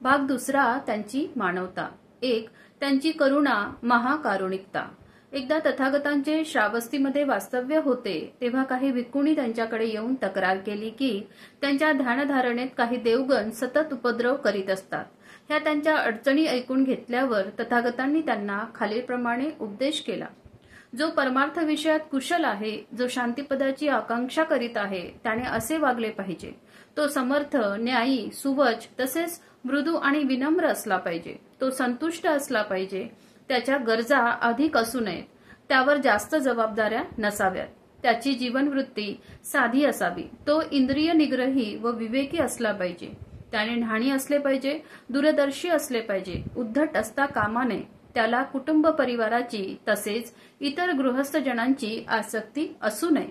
भाग दुसरा त्यांची मानवता। 1. त्यांची करुणा महाकारुणिकता। एकदा तथागतांचे श्रावस्तीमध्ये वास्तव्य होते तेव्हा काही भिक्खूंनी त्यांच्याकडे येऊन तक्रार केली की त्यांच्या ध्यानधारणेत काही देवगण सतत उपद्रव करीत असतात। ह्या त्यांच्या अडचणी ऐकून घेतल्यावर तथागतांनी त्यांना खालीलप्रमाणे उपदेश केला। जो परमार्थ विषयात कुशल आहे, जो शांतीपदाची आकांक्षा करीत आहे, त्याने असे वागले पाहिजे। तो समर्थ, न्यायी, सुवच तसेच मृदू आणि विनम्र असला पाहिजे। तो संतुष्ट असला पाहिजे। त्याच्या गरजा अधिक असू नयेत, त्यावर जास्त जबाबदाऱ्या नसाव्यात। त्याची जीवनवृत्ती साधी असावी। तो इंद्रिय निग्रही व विवेकी असला पाहिजे। त्याने न्हाणी असले पाहिजे, दूरदर्शी असले पाहिजे, उद्धट असता कामा नये। त्याला कुटुंब परिवाराची तसेच इतर गृहस्थजनांची आसक्ती असू नये।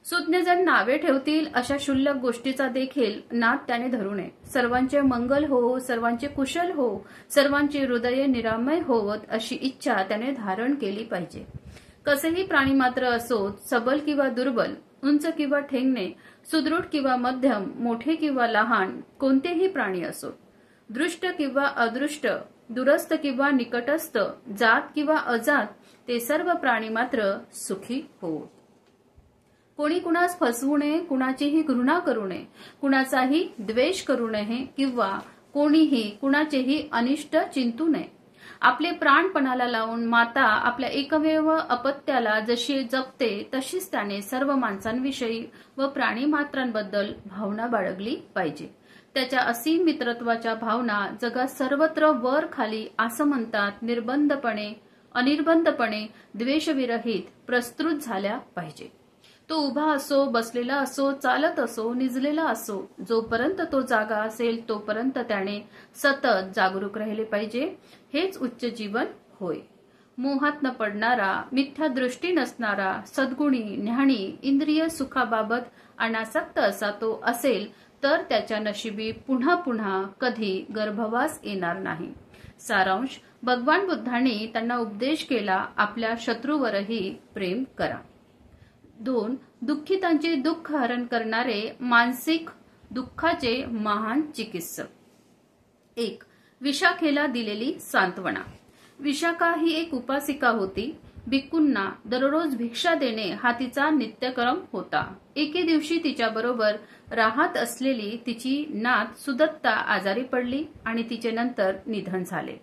सुज्ञजन नावे ठेवतील अशा क्षुल्लक गोष्टीचा देखील नाद त्याने धरू नये। सर्वांचे मंगल हो, सर्वांचे कुशल हो, सर्वांची हृदये निरामय होवत अशी इच्छा त्याने धारण केली पाहिजे। कसेही प्राणी मात्र असोत, सबल किंवा दुर्बल, उंच किंवा ठेंगणे, सुदृढ किंवा मध्यम, मोठे किंवा लहान, कोणतेही प्राणी असोत, दृष्ट किंवा अदृष्ट, दूरस्थ किंवा निकटस्थ, जात किंवा अजात, ते सर्व प्राणी मात्र सुखी होत। कोणी कुणास फसवू नये, कुणाचीही घृणा करू नये, कुणाचाही द्वेष करू नये किंवा कोणीही कुणाचेही अनिष्ट चिंतू नये। आपले प्राणपणाला लावून माता आपल्या एकमेव अपत्याला जशी जपते तशीच त्याने सर्व माणसांविषयी व प्राणीमात्रांबद्दल भावना बाळगली पाहिजे। त्याच्या असीम मित्रत्वाच्या भावना जगात सर्वत्र वर खाली आसमंतात निर्बंधपणे अनिर्बंधपणे द्वेषविरहित प्रस्तुत झाल्या पाहिजे। तो उभा असो, बसलेला असो, चालत असो, निजलेला असो, जोपर्यंत तो जागा असेल तोपर्यंत त्याने सतत जागरूक राहिले पाहिजे। हेच उच्च जीवन होय। मोहात न पडणारा, मिथ्या दृष्टी नसणारा, सद्गुणी, न्याणी, इंद्रिय सुखाबाबत अनासक्त असा तो असेल तर त्याच्या नशिबी पुन्हा पुन्हा कधी गर्भवास येणार नाही। सारांश, भगवान बुद्धांनी त्यांना उपदेश केला, आपल्या शत्रूवरही प्रेम करा। 2. दुःखितांचे दुःख हरण करणारे मानसिक दुःखाचे महान चिकित्सक। 1. विशाखेला दिलेली सांत्वना। विशाखा ही एक उपासिका होती। भिक्खूंना दररोज भिक्षा देणे हा तिचा नित्यक्रम होता। एके दिवशी तिच्याबरोबर राहत असलेली तिची नात सुदत्ता आजारी पडली आणि तिचे नंतर निधन झाले।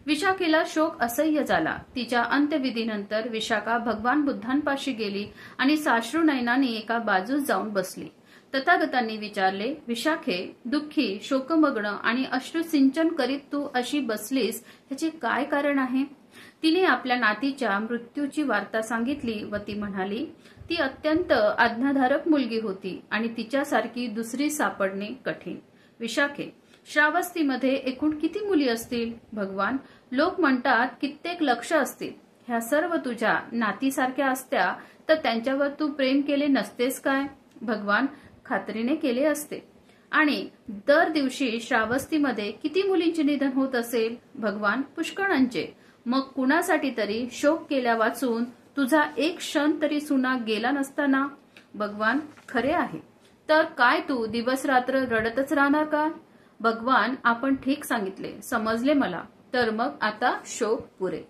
विशाखेला शोक असह्य झाला। तिच्या अंत्यविधीनंतर विशाखा भगवान बुद्धांपाशी गेली आणि साश्रू नयनांनी एका बाजूस जाऊन बसली। तथागतांनी विचारले, विशाखे, दुःखी, शोकमग्न आणि अश्रुसिंचन करीत तू अशी बसलीस, ह्याचे काय कारण आहे? तिने आपल्या नातीच्या मृत्यूची वार्ता सांगितली व ती म्हणाली, ती अत्यंत आज्ञाधारक मुलगी होती आणि तिच्यासारखी दुसरी सापडणे कठीण। विशाखे, श्रावस्तीमध्ये एकूण किती मुली असतील? भगवान, लोक म्हणतात कित्येक लक्ष असतील। ह्या सर्व तुझ्या नातीसारख्या असत्या तर त्यांच्यावर तू प्रेम केले नसतेस काय? भगवान, खात्रीने केले असते। आणि दर दिवशी श्रावस्तीमध्ये किती मुलींचे निधन होत असेल? भगवान, पुष्कळांचे। मग कुणासाठी तरी शोक केल्या वाचून तुझा एक क्षण तरी सुना गेला नसताना? भगवान, खरे आहे। तर काय तू दिवस रात्र रडतच राहणार का? भगवान, आपण ठीक सांगितले, समजले मला। तर मग आता शोक पुरे।